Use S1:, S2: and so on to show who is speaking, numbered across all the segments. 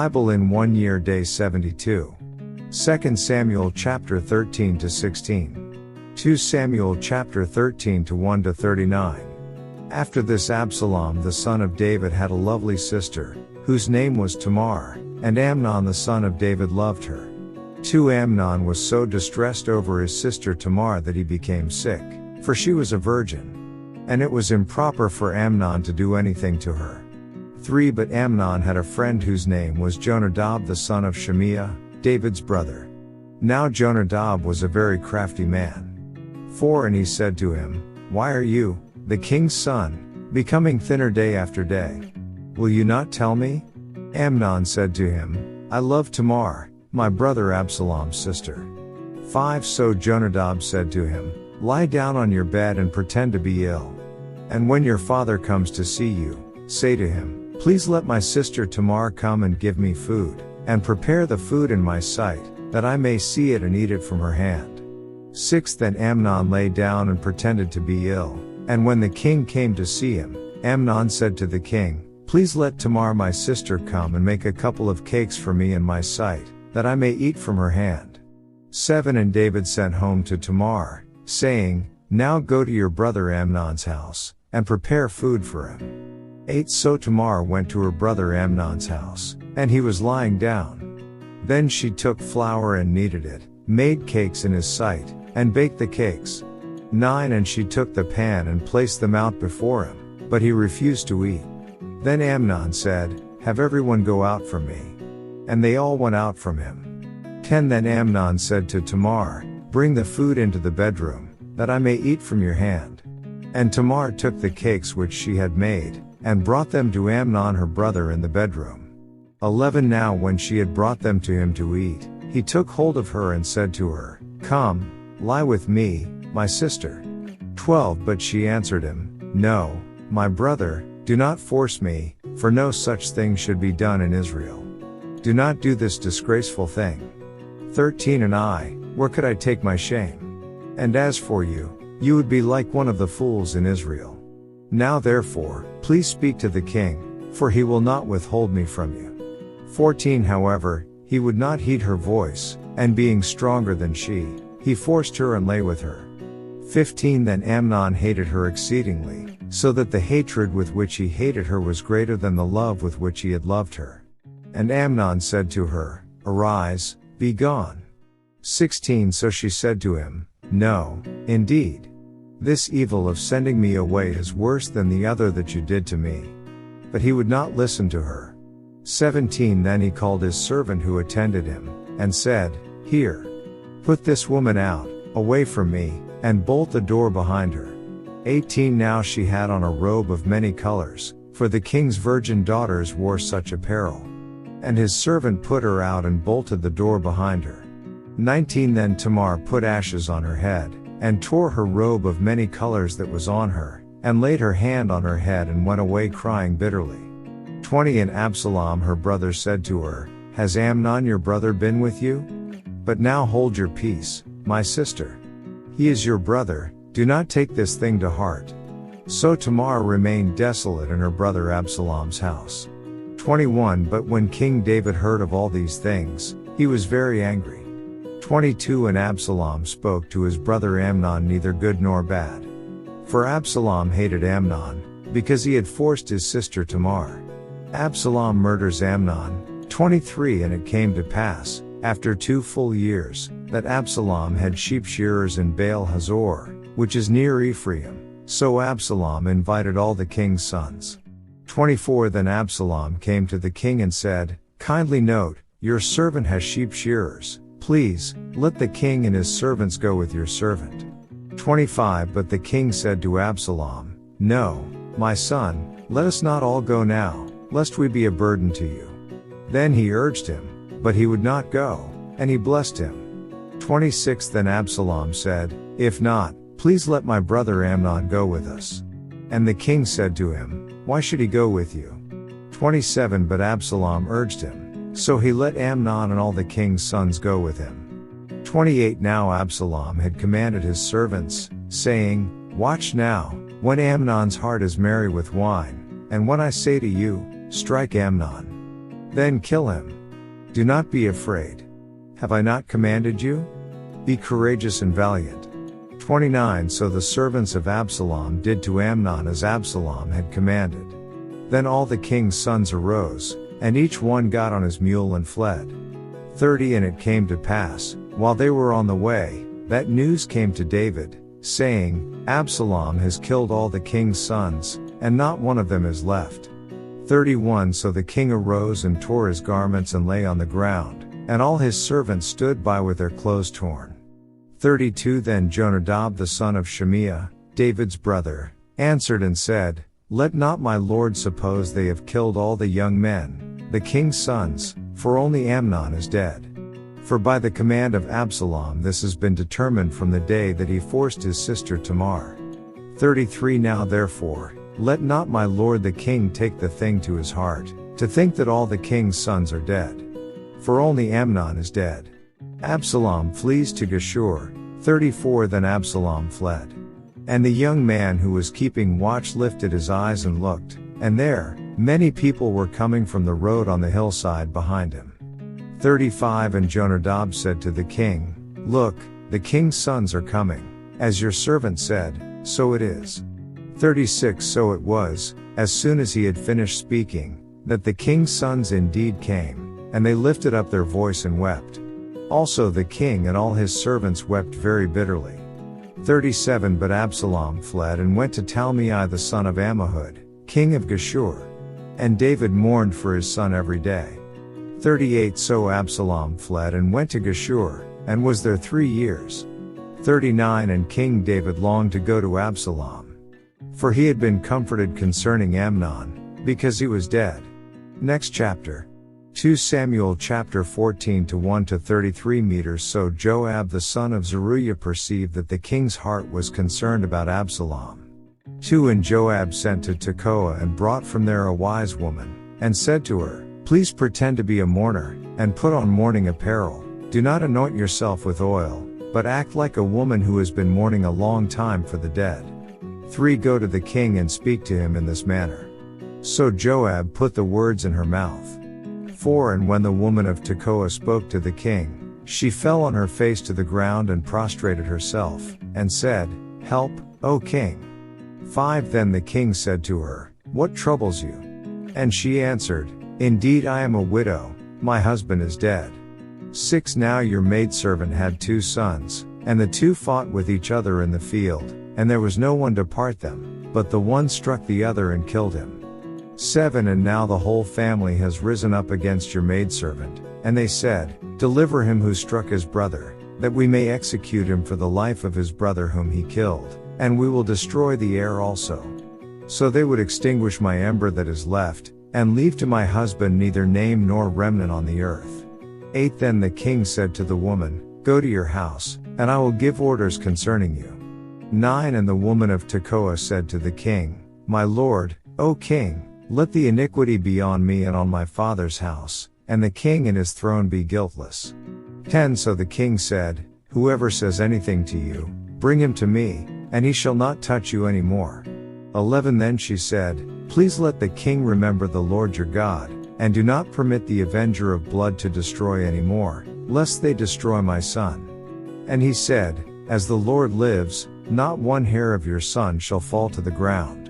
S1: Bible in 1 year, day 72. 2 Samuel chapter 13 to 16. 2 Samuel chapter 13 to 1 to 39. After this, Absalom the son of David had a lovely sister, whose name was Tamar, and Amnon the son of David loved her. 2 Amnon was so distressed over his sister Tamar that he became sick, for she was a virgin. And it was improper for Amnon to do anything to her. 3 But Amnon had a friend whose name was Jonadab the son of Shimeah, David's brother. Now Jonadab was a very crafty man. 4 And he said to him, "Why are you, the king's son, becoming thinner day after day? Will you not tell me?" Amnon said to him, "I love Tamar, my brother Absalom's sister." 5 So Jonadab said to him, "Lie down on your bed and pretend to be ill. And when your father comes to see you, say to him, 'Please let my sister Tamar come and give me food, and prepare the food in my sight, that I may see it and eat it from her hand.'" 6 Then Amnon lay down and pretended to be ill, and when the king came to see him, Amnon said to the king, "Please let Tamar my sister come and make a couple of cakes for me in my sight, that I may eat from her hand." 7 And David sent home to Tamar, saying, "Now go to your brother Amnon's house, and prepare food for him." 8 So Tamar went to her brother Amnon's house, and he was lying down. Then she took flour and kneaded it, made cakes in his sight, and baked the cakes. 9 And she took the pan and placed them out before him, but he refused to eat. Then Amnon said, "Have everyone go out from me." And they all went out from him. 10 Then Amnon said to Tamar, "Bring the food into the bedroom, that I may eat from your hand." And Tamar took the cakes which she had made, and brought them to Amnon her brother in the bedroom. 11 Now when she had brought them to him to eat, he took hold of her and said to her, "Come, lie with me, my sister." 12 But she answered him, "No, my brother, do not force me, for no such thing should be done in Israel. Do not do this disgraceful thing." 13 And I, where could I take my shame? And as for you, you would be like one of the fools in Israel. Now therefore, please speak to the king, for he will not withhold me from you. 14 However, he would not heed her voice, and being stronger than she, he forced her and lay with her. 15 Then Amnon hated her exceedingly, so that the hatred with which he hated her was greater than the love with which he had loved her. And Amnon said to her, "Arise, be gone." 16 So she said to him, "No, indeed. This evil of sending me away is worse than the other that you did to me." But he would not listen to her. 17 Then he called his servant who attended him, and said, "Here, put this woman out, away from me, and bolt the door behind her." 18 Now she had on a robe of many colors, for the king's virgin daughters wore such apparel. And his servant put her out and bolted the door behind her. 19 Then Tamar put ashes on her head, and tore her robe of many colors that was on her, and laid her hand on her head and went away crying bitterly. 20 And Absalom her brother said to her, "Has Amnon your brother been with you? But now hold your peace, my sister. He is your brother, do not take this thing to heart." So Tamar remained desolate in her brother Absalom's house. 21 But when King David heard of all these things, he was very angry. 22 And Absalom spoke to his brother Amnon neither good nor bad. For Absalom hated Amnon, because he had forced his sister Tamar. Absalom murders Amnon. 23 And it came to pass, after 2 full years, that Absalom had sheep shearers in Baal Hazor, which is near Ephraim, so Absalom invited all the king's sons. 24 Then Absalom came to the king and said, "Kindly note, your servant has sheep shearers. Please, let the king and his servants go with your servant." 25 But the king said to Absalom, "No, my son, let us not all go now, lest we be a burden to you." Then he urged him, but he would not go, and he blessed him. 26 Then Absalom said, "If not, please let my brother Amnon go with us." And the king said to him, "Why should he go with you?" 27 But Absalom urged him, so he let Amnon and all the king's sons go with him. 28 Now Absalom had commanded his servants, saying, "Watch now, when Amnon's heart is merry with wine, and when I say to you, strike Amnon." Then kill him. Do not be afraid. Have I not commanded you? Be courageous and valiant. 29 So the servants of Absalom did to Amnon as Absalom had commanded. Then all the king's sons arose, and each one got on his mule and fled. 30 And it came to pass, while they were on the way, that news came to David, saying, Absalom has killed all the king's sons, and not one of them is left. 31 So the king arose and tore his garments and lay on the ground, and all his servants stood by with their clothes torn. 32 Then Jonadab the son of Shimea, David's brother, answered and said, Let not my lord suppose they have killed all the young men, the king's sons, for only Amnon is dead. For by the command of Absalom this has been determined from the day that he forced his sister Tamar. 33 Now therefore, let not my lord the king take the thing to his heart, to think that all the king's sons are dead. For only Amnon is dead. Absalom flees to Geshur. 34 Then Absalom fled. And the young man who was keeping watch lifted his eyes and looked, and there, many people were coming from the road on the hillside behind him. 35 And Jonadab said to the king, Look, the king's sons are coming. As your servant said, so it is. 36 So it was, as soon as he had finished speaking, that the king's sons indeed came, and they lifted up their voice and wept. Also the king and all his servants wept very bitterly. 37 But Absalom fled and went to Talmai the son of Ammihud, king of Geshur. And David mourned for his son every day. 38 So Absalom fled and went to Geshur, and was there 3 years. 39 And King David longed to go to Absalom. For he had been comforted concerning Amnon, because he was dead. Next chapter. 2 Samuel chapter 14 to 1 to 33 meters. So Joab the son of Zeruiah perceived that the king's heart was concerned about Absalom. 2 And Joab sent to Tekoa and brought from there a wise woman, and said to her, Please pretend to be a mourner, and put on mourning apparel. Do not anoint yourself with oil, but act like a woman who has been mourning a long time for the dead. 3 Go to the king and speak to him in this manner. So Joab put the words in her mouth. 4 And when the woman of Tekoa spoke to the king, she fell on her face to the ground and prostrated herself, and said, Help, O king. 5 Then the king said to her, What troubles you? And she answered, Indeed I am a widow, my husband is dead. 6 Now your maidservant had 2 sons, and the 2 fought with each other in the field, and there was no one to part them, but the one struck the other and killed him. 7 And now the whole family has risen up against your maidservant, and they said, Deliver him who struck his brother, that we may execute him for the life of his brother whom he killed, and we will destroy the heir also. So they would extinguish my ember that is left, and leave to my husband neither name nor remnant on the earth. 8 Then the king said to the woman, Go to your house, and I will give orders concerning you. 9 And the woman of Tekoa said to the king, My lord, O king, let the iniquity be on me and on my father's house, and the king and his throne be guiltless. 10 So the king said, Whoever says anything to you, bring him to me, and he shall not touch you any more. 11 Then she said, Please let the king remember the Lord your God, and do not permit the avenger of blood to destroy any more, lest they destroy my son. And he said, As the Lord lives, not one hair of your son shall fall to the ground.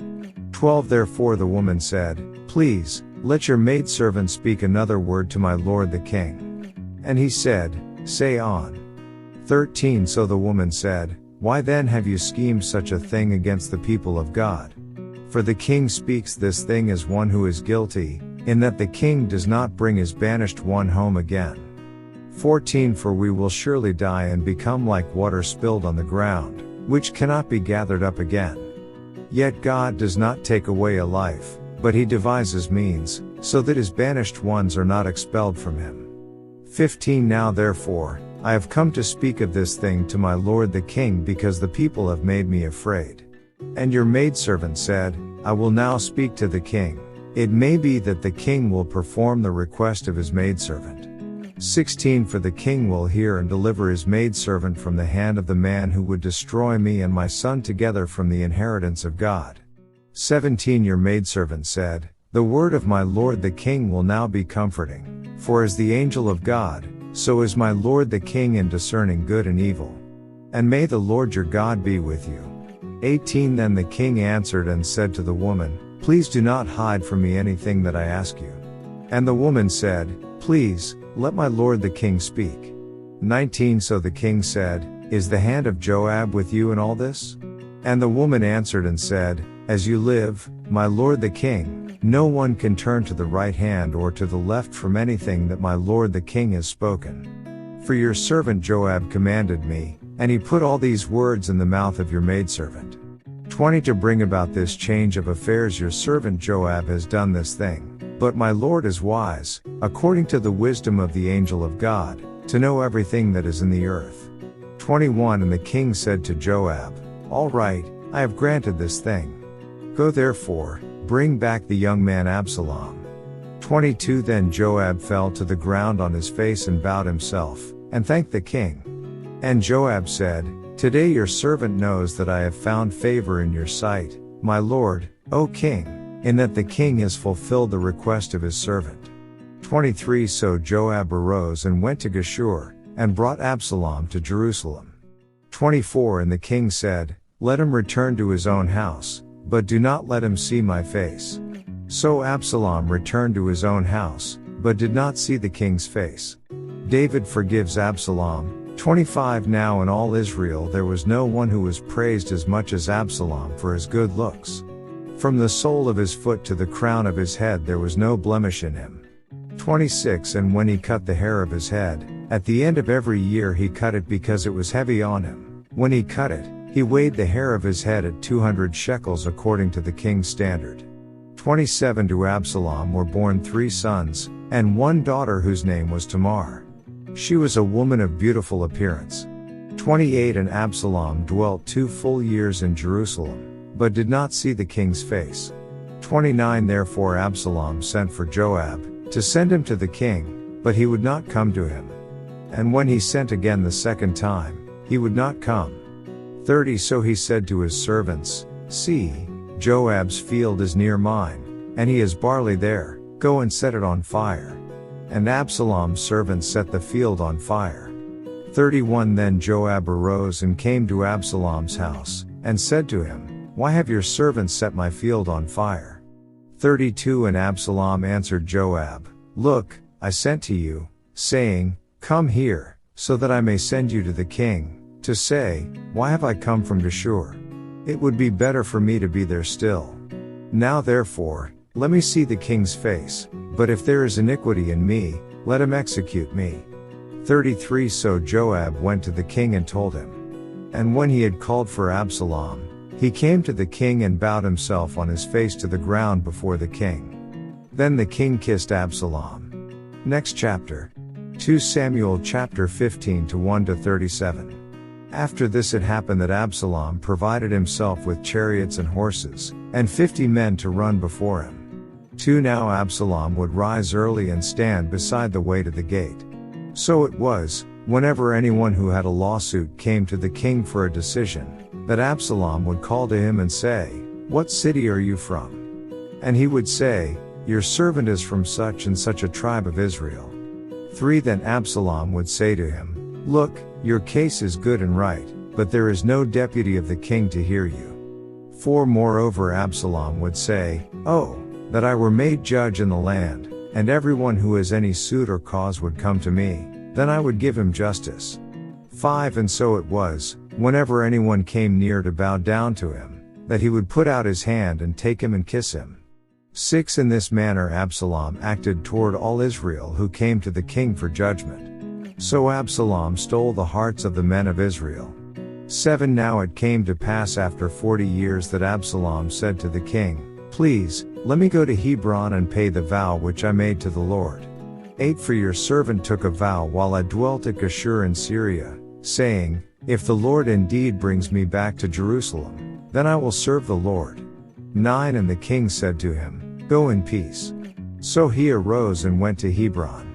S1: 12 Therefore the woman said, Please, let your maidservant speak another word to my lord the king. And he said, Say on. 13 So the woman said, Why then have you schemed such a thing against the people of God? For the king speaks this thing as one who is guilty, in that the king does not bring his banished one home again. 14 For we will surely die and become like water spilled on the ground, which cannot be gathered up again. Yet God does not take away a life, but he devises means, so that his banished ones are not expelled from him. 15 Now therefore, I have come to speak of this thing to my lord the king because the people have made me afraid. And your maidservant said, I will now speak to the king. It may be that the king will perform the request of his maidservant. 16 For the king will hear and deliver his maidservant from the hand of the man who would destroy me and my son together from the inheritance of God. 17 Your maidservant said, The word of my lord the king will now be comforting, for as the angel of God, so is my lord the king in discerning good and evil. And may the Lord your God be with you. 18 Then the king answered and said to the woman, Please do not hide from me anything that I ask you. And the woman said, Please, let my lord the king speak. 19 So the king said, Is the hand of Joab with you in all this? And the woman answered and said, As you live, my lord the king, no one can turn to the right hand or to the left from anything that my lord the king has spoken. For your servant Joab commanded me, and he put all these words in the mouth of your maidservant. 20 To bring about this change of affairs your servant Joab has done this thing, but my lord is wise, according to the wisdom of the angel of God, to know everything that is in the earth. 21 And the king said to Joab, All right, I have granted this thing. Go therefore, bring back the young man Absalom. 22 Then Joab fell to the ground on his face and bowed himself, and thanked the king. And Joab said, Today your servant knows that I have found favor in your sight, my lord, O king, in that the king has fulfilled the request of his servant. 23 So Joab arose and went to Geshur, and brought Absalom to Jerusalem. 24 And the king said, Let him return to his own house, but do not let him see my face. So Absalom returned to his own house, but did not see the king's face. David forgives Absalom. 25 Now in all Israel there was no one who was praised as much as Absalom for his good looks. From the sole of his foot to the crown of his head there was no blemish in him. 26 And when he cut the hair of his head, at the end of every year he cut it because it was heavy on him. When he cut it, he weighed the hair of his head at 200 shekels according to the king's standard. 27 To Absalom were born 3 sons, and 1 daughter whose name was Tamar. She was a woman of beautiful appearance. 28 And Absalom dwelt 2 full years in Jerusalem, but did not see the king's face. 29 Therefore Absalom sent for Joab, to send him to the king, but he would not come to him. And when he sent again the second time, he would not come. 30 So he said to his servants, See, Joab's field is near mine, and he has barley there, go and set it on fire. And Absalom's servants set the field on fire. 31 Then Joab arose and came to Absalom's house, and said to him, Why have your servants set my field on fire? 32 And Absalom answered Joab, Look, I sent to you, saying, Come here, so that I may send you to the king, to say, Why have I come from Geshur? It would be better for me to be there still. Now therefore, let me see the king's face, but if there is iniquity in me, let him execute me. 33 So Joab went to the king and told him. And when he had called for Absalom, he came to the king and bowed himself on his face to the ground before the king. Then the king kissed Absalom. Next chapter. 2 Samuel chapter 15 to 1 to 37. After this it happened that Absalom provided himself with chariots and horses, and 50 men to run before him. 2 Now Absalom would rise early and stand beside the way to the gate. So it was, whenever anyone who had a lawsuit came to the king for a decision, that Absalom would call to him and say, What city are you from? And he would say, Your servant is from such and such a tribe of Israel. 3 Then Absalom would say to him, Look, your case is good and right, but there is no deputy of the king to hear you. 4 Moreover Absalom would say, Oh, that I were made judge in the land, and everyone who has any suit or cause would come to me, then I would give him justice. 5 And so it was, whenever anyone came near to bow down to him, that he would put out his hand and take him and kiss him. 6 In this manner Absalom acted toward all Israel who came to the king for judgment. So Absalom stole the hearts of the men of Israel. 7 Now it came to pass after 40 years that Absalom said to the king, Please, let me go to Hebron and pay the vow which I made to the Lord. 8 For your servant took a vow while I dwelt at Geshur in Syria, saying, If the Lord indeed brings me back to Jerusalem, then I will serve the Lord. 9 And the king said to him, Go in peace. So he arose and went to Hebron.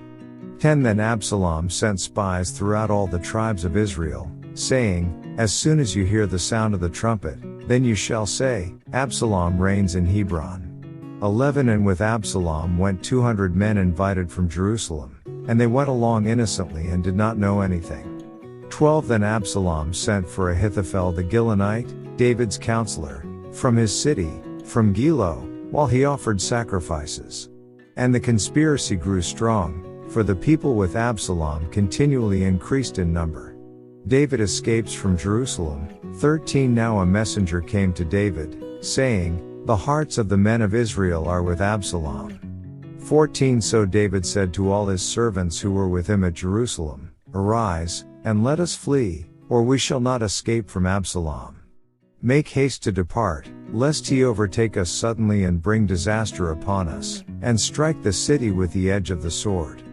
S1: 10 Then Absalom sent spies throughout all the tribes of Israel, saying, As soon as you hear the sound of the trumpet, then you shall say, Absalom reigns in Hebron. 11 And with Absalom went 200 men invited from Jerusalem, and they went along innocently and did not know anything. 12 Then Absalom sent for Ahithophel the Gilonite, David's counselor, from his city, from Gilo, while he offered sacrifices. And the conspiracy grew strong, for the people with Absalom continually increased in number. David escapes from Jerusalem. 13 Now a messenger came to David, saying, The hearts of the men of Israel are with Absalom. 14 So David said to all his servants who were with him at Jerusalem, Arise, and let us flee, or we shall not escape from Absalom. Make haste to depart, lest he overtake us suddenly and bring disaster upon us, and strike the city with the edge of the sword.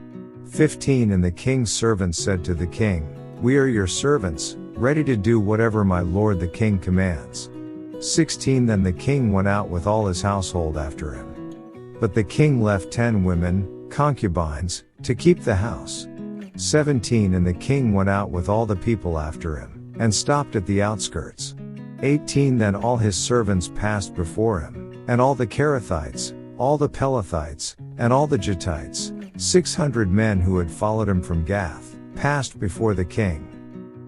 S1: 15 And the king's servants said to the king, We are your servants, ready to do whatever my lord the king commands. 16 Then the king went out with all his household after him. But the king left 10 women, concubines, to keep the house. 17 And the king went out with all the people after him, and stopped at the outskirts. 18 Then all his servants passed before him, and all the Kerethites, all the Pelethites, and all the Jittites, 600 men who had followed him from Gath, passed before the king.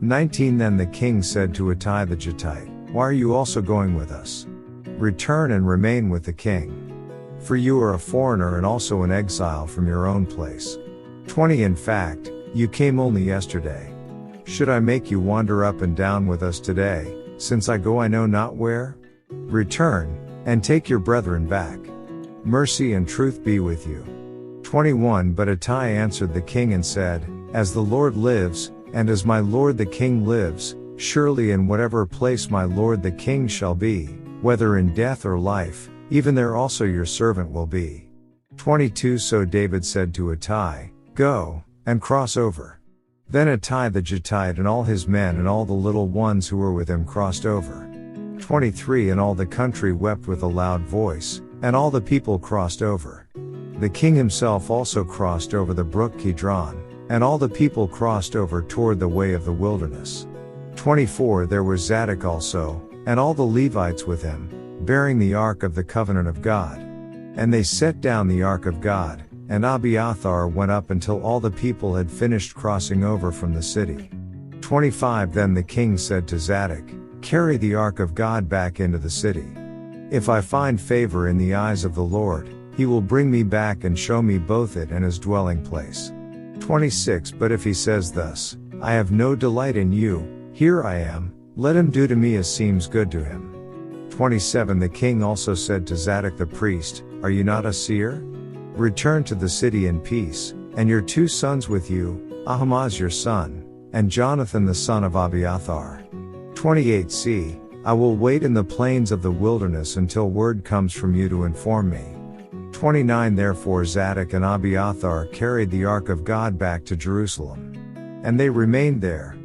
S1: 19 Then the king said to Ittai the Gittite, Why are you also going with us? Return and remain with the king. For you are a foreigner and also an exile from your own place. 20 In fact, you came only yesterday. Should I make you wander up and down with us today, since I go I know not where? Return, and take your brethren back. Mercy and truth be with you. 21 But Ittai answered the king and said, As the Lord lives, and as my lord the king lives, surely in whatever place my lord the king shall be, whether in death or life, even there also your servant will be. 22 So David said to Ittai, Go, and cross over. Then Ittai the Gittite and all his men and all the little ones who were with him crossed over. 23 And all the country wept with a loud voice, and all the people crossed over. The king himself also crossed over the brook Kidron, and all the people crossed over toward the way of the wilderness. 24 There was Zadok also, and all the Levites with him, bearing the ark of the covenant of God. And they set down the ark of God, and Abiathar went up until all the people had finished crossing over from the city. 25 Then the king said to Zadok, Carry the ark of God back into the city. If I find favor in the eyes of the Lord, he will bring me back and show me both it and his dwelling place. 26 But if he says thus, I have no delight in you, here I am, let him do to me as seems good to him. 27 The king also said to Zadok the priest, Are you not a seer? Return to the city in peace, and your 2 sons with you, Ahimaaz your son, and Jonathan the son of Abiathar. 28 See, I will wait in the plains of the wilderness until word comes from you to inform me. 29 Therefore Zadok and Abiathar carried the ark of God back to Jerusalem. And they remained there.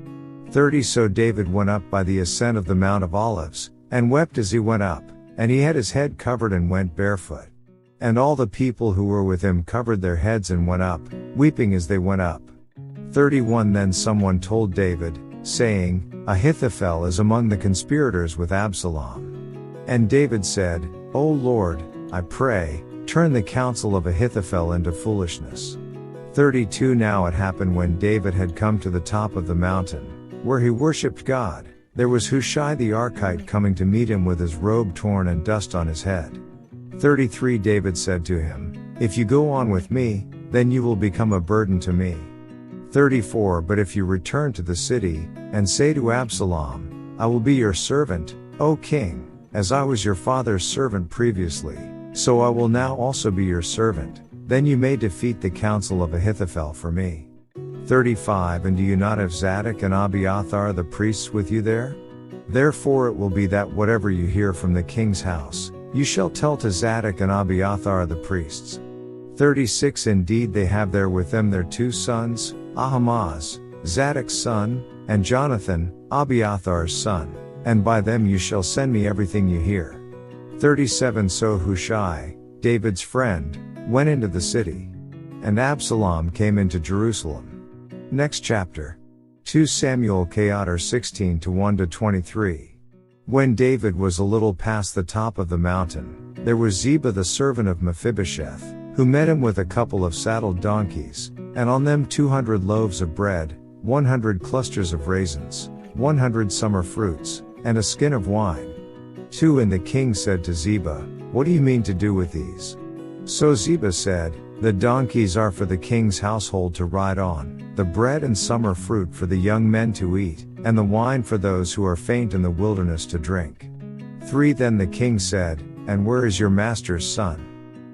S1: 30 So David went up by the ascent of the Mount of Olives, and wept as he went up, and he had his head covered and went barefoot. And all the people who were with him covered their heads and went up, weeping as they went up. 31 Then someone told David, saying, Ahithophel is among the conspirators with Absalom. And David said, O Lord, I pray, turn the counsel of Ahithophel into foolishness. 32 Now it happened when David had come to the top of the mountain, where he worshipped God, there was Hushai the Archite coming to meet him with his robe torn and dust on his head. 33 David said to him, If you go on with me, then you will become a burden to me. 34 But if you return to the city, and say to Absalom, I will be your servant, O king, as I was your father's servant previously, so I will now also be your servant, then you may defeat the counsel of Ahithophel for me. 35 And do you not have Zadok and Abiathar the priests with you there? Therefore it will be that whatever you hear from the king's house, you shall tell to Zadok and Abiathar the priests. 36 Indeed they have there with them their 2 sons, Ahimaaz, Zadok's son, and Jonathan, Abiathar's son, and by them you shall send me everything you hear. 37 So Hushai, David's friend, went into the city. And Absalom came into Jerusalem. Next chapter. 2 Samuel Chapter 16 1-23. When David was a little past the top of the mountain, there was Ziba the servant of Mephibosheth, who met him with a couple of saddled donkeys, and on them 200 loaves of bread, 100 clusters of raisins, 100 summer fruits, and a skin of wine. 2 And the king said to Ziba, "What do you mean to do with these?" So Ziba said, "The donkeys are for the king's household to ride on, the bread and summer fruit for the young men to eat, and the wine for those who are faint in the wilderness to drink." 3 Then the king said, "And where is your master's son?"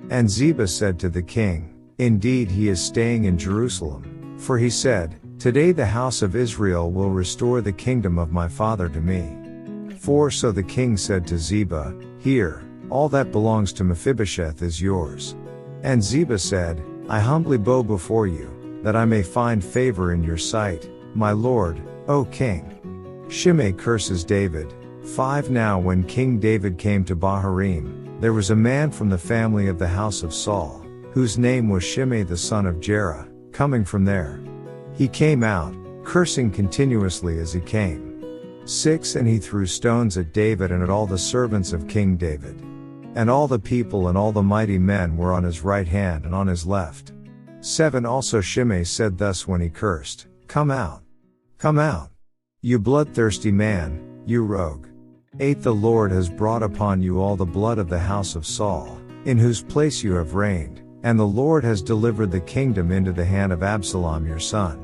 S1: And Ziba said to the king, "Indeed he is staying in Jerusalem, for he said, 'Today the house of Israel will restore the kingdom of my father to me.'" 4 So the king said to Ziba, "Here, all that belongs to Mephibosheth is yours." And Ziba said, "I humbly bow before you, that I may find favor in your sight, my lord, O king." Shimei curses David. 5 Now when King David came to Bahurim, there was a man from the family of the house of Saul, whose name was Shimei the son of Jerah, coming from there. He came out, cursing continuously as he came. 6 And he threw stones at David and at all the servants of King David. And all the people and all the mighty men were on his right hand and on his left. 7 Also Shimei said thus when he cursed, "Come out! Come out! You bloodthirsty man, you rogue! 8 The Lord has brought upon you all the blood of the house of Saul, in whose place you have reigned, and the Lord has delivered the kingdom into the hand of Absalom your son.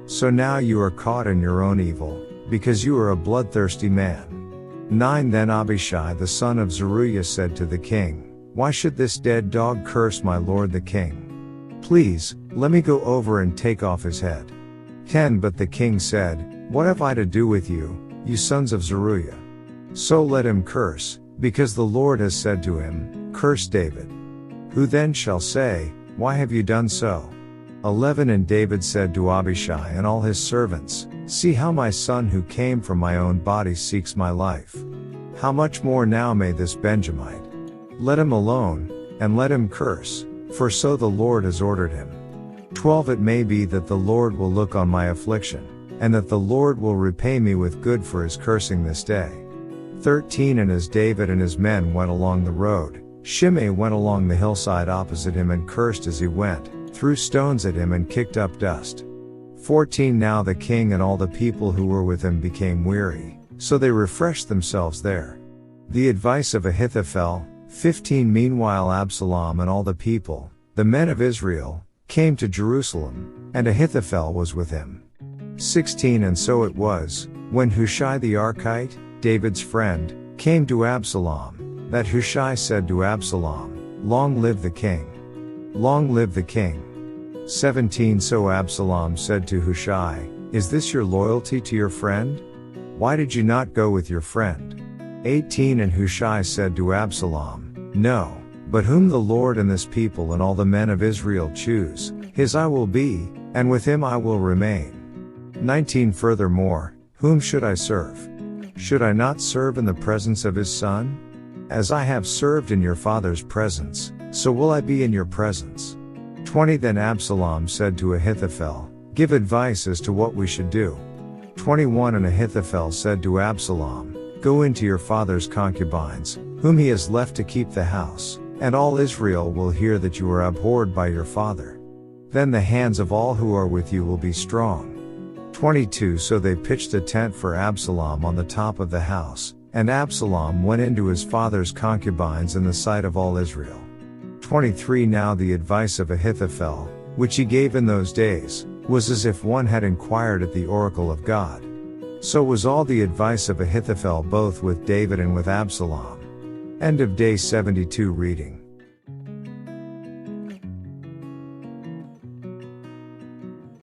S1: So now you are caught in your own evil, because you are a bloodthirsty man." 9 Then Abishai the son of Zeruiah said to the king, "Why should this dead dog curse my lord the king? Please, let me go over and take off his head." 10 But the king said, "What have I to do with you, you sons of Zeruiah? So let him curse, because the Lord has said to him, 'Curse David.' Who then shall say, 'Why have you done so?'" 11 And David said to Abishai and all his servants, "See how my son who came from my own body seeks my life. How much more now may this Benjamite? Let him alone, and let him curse, for so the Lord has ordered him." 12 It may be that the Lord will look on my affliction, and that the Lord will repay me with good for his cursing this day. 13 And as David and his men went along the road, Shimei went along the hillside opposite him and cursed as he went, threw stones at him and kicked up dust. 14 Now the king and all the people who were with him became weary, so they refreshed themselves there. The advice of Ahithophel. 15 Meanwhile Absalom and all the people, the men of Israel, came to Jerusalem, and Ahithophel was with him. 16 And so it was, when Hushai the Archite, David's friend, came to Absalom, that Hushai said to Absalom, "Long live the king! Long live the king!" 17 So Absalom said to Hushai, "Is this your loyalty to your friend? Why did you not go with your friend?" 18 And Hushai said to Absalom, "No, but whom the Lord and this people and all the men of Israel choose, his I will be, and with him I will remain." 19 Furthermore, whom should I serve? Should I not serve in the presence of his son? As I have served in your father's presence, so will I be in your presence. 20 Then Absalom said to Ahithophel, "Give advice as to what we should do." 21 And Ahithophel said to Absalom, "Go into your father's concubines, whom he has left to keep the house, and all Israel will hear that you are abhorred by your father. Then the hands of all who are with you will be strong." 22 So they pitched a tent for Absalom on the top of the house, and Absalom went into his father's concubines in the sight of all Israel. 23 Now the advice of Ahithophel, which he gave in those days, was as if one had inquired at the oracle of God. So was all the advice of Ahithophel both with David and with Absalom. End of day 72 reading.